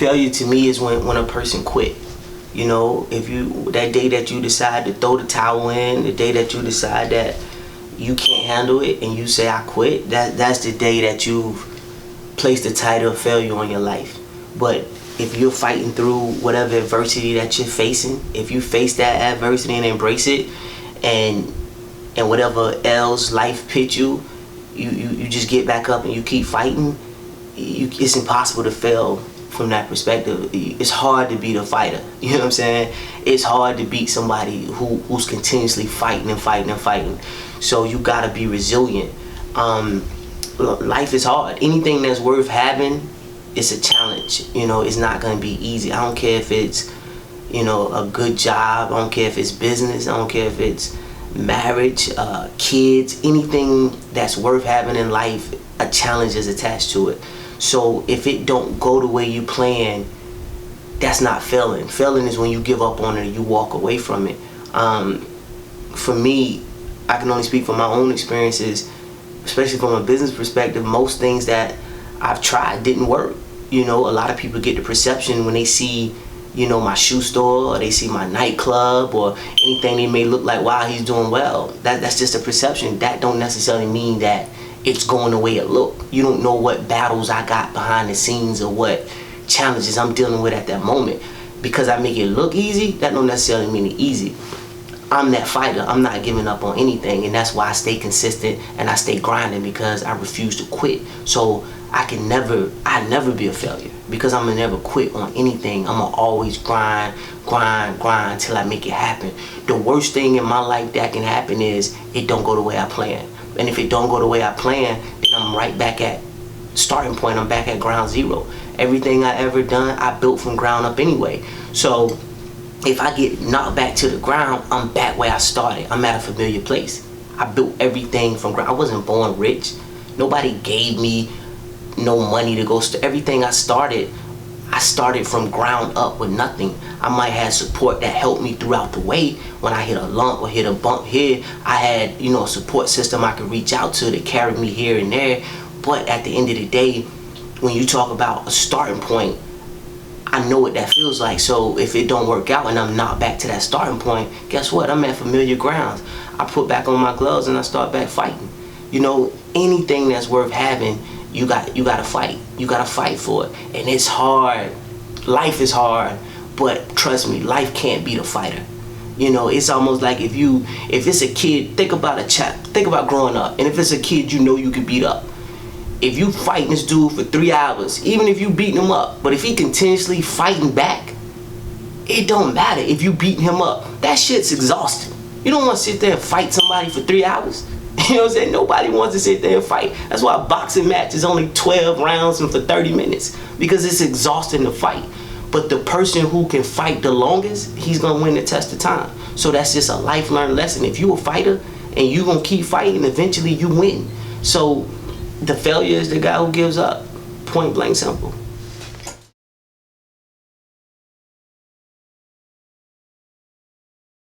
failure to me is when a person quit. You know, if you, that day that you decide to throw the towel in, the day that you decide that you can't handle it and you say I quit, that's the day that you've placed the title of failure on your life. But if you're fighting through whatever adversity that you're facing, if you face that adversity and embrace it, and whatever else life pit you, you just get back up and you keep fighting. It's impossible to fail from that perspective. It's hard to beat a fighter. You know what I'm saying? It's hard to beat somebody who's continuously fighting and fighting and fighting. So you gotta be resilient. Life is hard. Anything that's worth having, it's a challenge. You know, it's not gonna be easy. I don't care if it's, you know, a good job. I don't care if it's business. I don't care if it's marriage, kids, anything that's worth having in life, a challenge is attached to it. So if it don't go the way you plan, that's not failing. Failing is when you give up on it and you walk away from it. For me, I can only speak from my own experiences, especially from a business perspective. Most things that I've tried didn't work. You know, a lot of people get the perception when they see, you know, my shoe store, or they see my nightclub, or anything, they may look like, wow, he's doing well. That's just a perception. That don't necessarily mean that it's going the way it look. You don't know what battles I got behind the scenes or what challenges I'm dealing with at that moment. Because I make it look easy, that don't necessarily mean it's easy. I'm that fighter. I'm not giving up on anything, and that's why I stay consistent and I stay grinding, because I refuse to quit. So I never be a failure, because I'm gonna never quit on anything. I'm gonna always grind till I make it happen. The worst thing in my life that can happen is it don't go the way I plan. And if it don't go the way I plan, then I'm right back at starting point. I'm back at ground zero. Everything I ever done, I built from ground up anyway. So if I get knocked back to the ground, I'm back where I started. I'm at a familiar place. I built everything from ground. I wasn't born rich. Nobody gave me no money to go. Everything I started from ground up with nothing. I might have support that helped me throughout the way. When I hit a lump or hit a bump here, I had, you know, a support system I could reach out to carry me here and there. But at the end of the day, when you talk about a starting point, I know what that feels like. So if it don't work out and I'm not back to that starting point, guess what? I'm at familiar grounds. I put back on my gloves and I start back fighting. You know, anything that's worth having, you gotta fight. You gotta fight for it. And it's hard. Life is hard, but trust me, life can't beat a fighter. You know, it's almost like if it's a kid, think about growing up, and if it's a kid you know you can beat up. If you fighting this dude for 3 hours, even if you beating him up, but if he continuously fighting back, it don't matter if you beating him up. That shit's exhausting. You don't want to sit there and fight somebody for 3 hours. You know what I'm saying? Nobody wants to sit there and fight. That's why a boxing match is only 12 rounds and for 30 minutes, because it's exhausting to fight. But the person who can fight the longest, he's gonna win the test of time. So that's just a life learned lesson. If you a fighter and you gonna keep fighting, eventually you win. So the failure is the guy who gives up. Point blank simple.